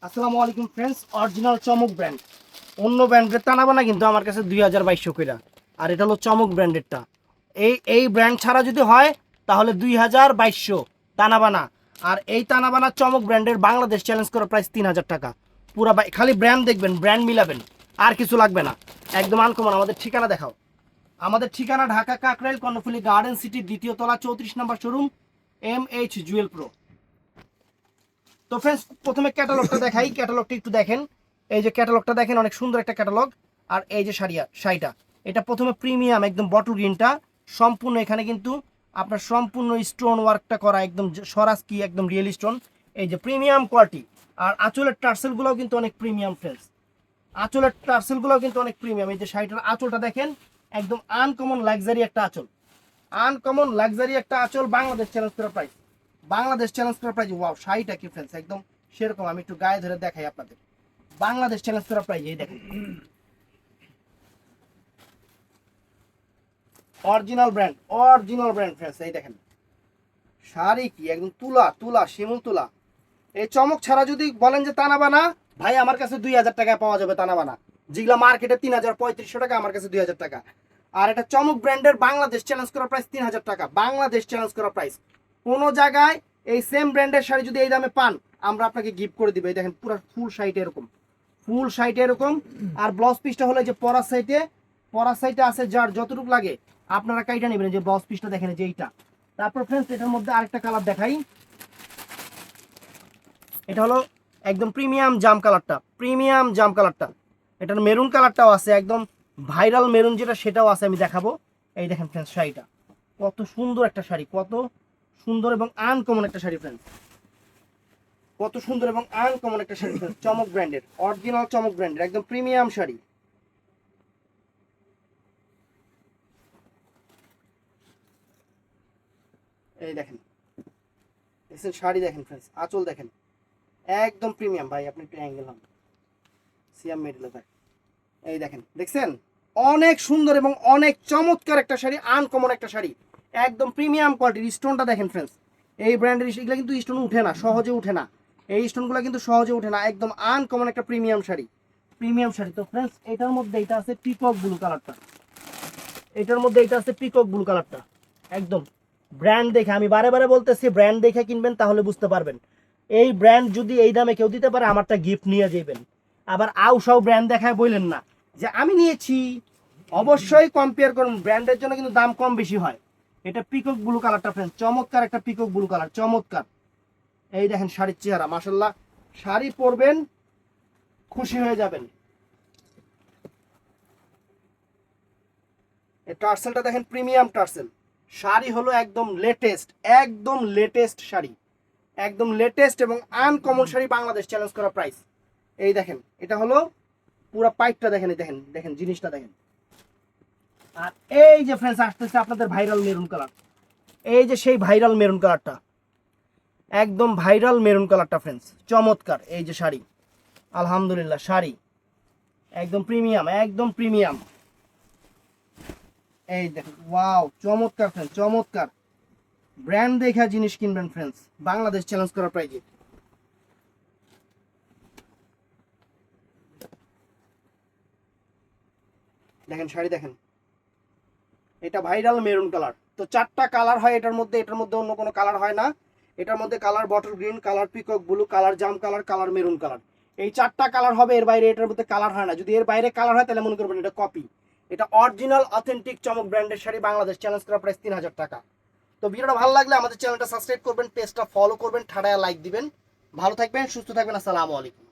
আসসালামু আলাইকুম friends, original চমক ব্র্যান্ড। অন্য ব্র্যান্ডের তা না কিন্তু আমার কাছে 2200 কইরা, আর এটা হলো চমক ব্র্যান্ডেরটা। এই ব্র্যান্ড ছাড়া যদি হয় তাহলে 2200 তানাবানা। আর এই তানাবানা চমক ব্র্যান্ডের বাংলাদেশ চ্যালেঞ্জ করা প্রাইস 3000 টাকা। পুরা খালি ব্র্যান্ড দেখবেন, ব্র্যান্ড মিলাবেন, আর কিছু লাগবে না। একদম আনকমন। আমাদের ঠিকানা দেখাও। আমাদের ঠিকানা ঢাকা কাকরাইল কর্ণফুলী গার্ডেন সিটির 2য় তলা 34 নম্বর শোরুম, MH জুয়েল প্রো। তো ফ্রেন্ডস, প্রথমে ক্যাটালগটা দেখাই। ক্যাটালগটা একটু দেখেন। এই যে ক্যাটালগটা দেখেন, অনেক সুন্দর একটা ক্যাটালগ। আর এই যে শাড়িটা, এটা প্রথমে প্রিমিয়াম একদম বটল গ্রিনটা সম্পূর্ণ। এখানে কিন্তু আপনার সম্পূর্ণ স্টোন ওয়ার্কটা করা, একদম সরাস কি একদম রিয়েল স্টোন। এই যে প্রিমিয়াম কোয়ালিটি। আর আঁচলের টার্সেলগুলোও কিন্তু অনেক প্রিমিয়াম ফ্রেন্ডস। আঁচলের টার্সেলগুলোও কিন্তু অনেক প্রিমিয়াম। এই যে শাড়িটার আঁচলটা দেখেন, একদম আনকমন লাক্সারি একটা আঁচল। আনকমন লাক্সারি একটা আঁচল, বাংলাদেশ চ্যালেঞ্জ করা প্রাইস। বাংলাদেশ চ্যালেঞ্জ করা প্রাইজ। ওয়াও, শাড়িটা কি ফ্রেন্ডস একদম সেরকম। আমি একটু গায়ে ধরে দেখাই আপনাদের। বাংলাদেশ চ্যালেঞ্জ করা প্রাইজ। এই দেখেন, original brand, original brand friends. এই দেখেন শাড়ি কি একদম তুলা তুলা, শিমুল তুলা। এই চমক ছাড়া যদি বলেন যে তানাবানা, ভাই আমার কাছে 2000 টাকায় পাওয়া যাবে তানাবানা। যেগুলো মার্কেটে 3500 টাকা, আমার কাছে 2000 টাকা। আর এটা চমক ব্র্যান্ডের বাংলাদেশ চ্যালেঞ্জ করা প্রাইস 3000 টাকা। বাংলাদেশ চ্যালেঞ্জ করা প্রাইস। কোনো জায়গায় এই সেম ব্র্যান্ডের শাড়ি যদি এই দামে পান, আমরা আপনাকে গিফট করে দিব। এই দেখেন পুরো ফুল শাড়িটা এরকম, ফুল শাড়িটা এরকম। আর ব্লাউজ পিসটা হলো যে পরার সাইডে আছে, যার যতটুকু লাগে আপনারা কাইটা নেবেন। যে ব্লাউজ পিসটা দেখেন, যে এইটা। তারপর ফ্রেন্ডস, এটার মধ্যে আরেকটা কালার দেখাই। এটা হলো একদম প্রিমিয়াম জাম কালারটা, প্রিমিয়াম জাম কালারটা। এটার মেরুন কালারটাও আছে, একদম ভাইরাল মেরুন যেটা, সেটাও আছে, আমি দেখাবো। এই দেখেন ফ্রেন্ডস, শাড়িটা কত সুন্দর একটা শাড়ি, কত সুন্দর এবং আনকমন একটা শাড়ি ফ্রেন্ডস। কত সুন্দর এবং আনকমন একটা শাড়ি ফ্রেন্ডস, চমক ব্র্যান্ডের, অরিজিনাল চমক ব্র্যান্ডের একদম প্রিমিয়াম শাড়ি। এই দেখেন, দেখছেন শাড়ি দেখেন ফ্রেন্ডস, আঁচল দেখেন, একদম প্রিমিয়াম। ভাই আপনি একটু অ্যাঙ্গেল হন, সিয়াম মেডেলে থাকে। এই দেখেন, দেখছেন অনেক সুন্দর এবং অনেক চমৎকার একটা শাড়ি, আনকমন একটা শাড়ি, একদম প্রিমিয়াম কোয়ালিটির। স্টোনটা দেখেন ফ্রেন্ডস, এই ব্র্যান্ডের এগুলো কিন্তু স্টোন উঠে না, সহজে উঠে না। এই স্টোনগুলো কিন্তু সহজে উঠে না, একদম আনকমন একটা প্রিমিয়াম শাড়ি, প্রিমিয়াম শাড়ি। তো ফ্রেন্ডস, এটার মধ্যে এটা আছে পিকক ব্লু কালারটা। এটার মধ্যে এটা আছে পিকক ব্লু কালারটা। একদম ব্র্যান্ড দেখে, আমি বারে বারে বলতেছি, ব্র্যান্ড দেখে কিনবেন, তাহলে বুঝতে পারবেন। এই ব্র্যান্ড যদি এই দামে কেউ দিতে পারে, আমারটা গিফট নিয়ে যাবেন। আবার আউসাও ব্র্যান্ড দেখায় বললেন না যে আমি নিয়েছি। অবশ্যই কম্পেয়ার করুন, ব্র্যান্ডের জন্য কিন্তু দাম কম বেশি হয়। এটা পিকক ব্লু কালারটা ফ্রেন্ড, চমৎকার একটা পিকক ব্লু কালার, চমৎকার। এই দেখেন শাড়ির চেহারা, মাশাল্লাহ। শাড়ি পরবেন, খুশি হয়ে যাবেন। এই টার্সেলটা দেখেন, প্রিমিয়াম টার্সেল। শাড়ি হলো একদম লেটেস্ট, একদম লেটেস্ট শাড়ি, একদম লেটেস্ট এবং আনকমন শাড়ি, বাংলাদেশ চ্যালেঞ্জ করা প্রাইস। এই দেখেন, এটা হলো পুরো পাইপটা দেখেন, দেখেন দেখেন জিনিসটা দেখেন। আর এই যে ফ্রেন্ডস, আসতেছে আপনাদের ভাইরাল মেরুন কালার। এই যে সেই ভাইরাল মেরুন কালারটা, একদম ভাইরাল মেরুন কালারটা ফ্রেন্ডস, চমৎকার। এই যে শাড়ি, আলহামদুলিল্লাহ শাড়ি একদম প্রিমিয়াম, একদম প্রিমিয়াম। এই দেখেন, ওয়াও, চমৎকার ফ্রেন্ডস, চমৎকার। ব্র্যান্ড দেখা জিনিস কিনবেন ফ্রেন্ডস, বাংলাদেশ চ্যালেঞ্জ করার প্রাইজে। দেখেন শাড়ি দেখেন, এটা ভাইরাল মেরুন কালার। তো 4টা কালার হয় এটার মধ্যে, এটার মধ্যে অন্য কোনো কালার হয় না। এটার মধ্যে colour bottle green, colour peacock blue, colour জাম কালার, কালার মেরুন কালার। এই 4টা কালার হবে, এর বাইরে এটার মধ্যে কালার হয় না। যদি এর বাইরে কালার হয়, তাহলে মনে করবেন এটা কপি। এটা অরিজিনাল অথেন্টিক চমক ব্র্যান্ডের শাড়ি, বাংলাদেশ চ্যালেঞ্জ করা প্রাইস 3000 টাকা। তো ভিডিওটা ভালো লাগলে আমাদের চ্যানেলটা সাবস্ক্রাইব করবেন, পেজটা ফলো করবেন, ঠাড়ায় লাইক দিবেন। ভালো থাকবেন, সুস্থ থাকবেন, আসসালামু আলাইকুম।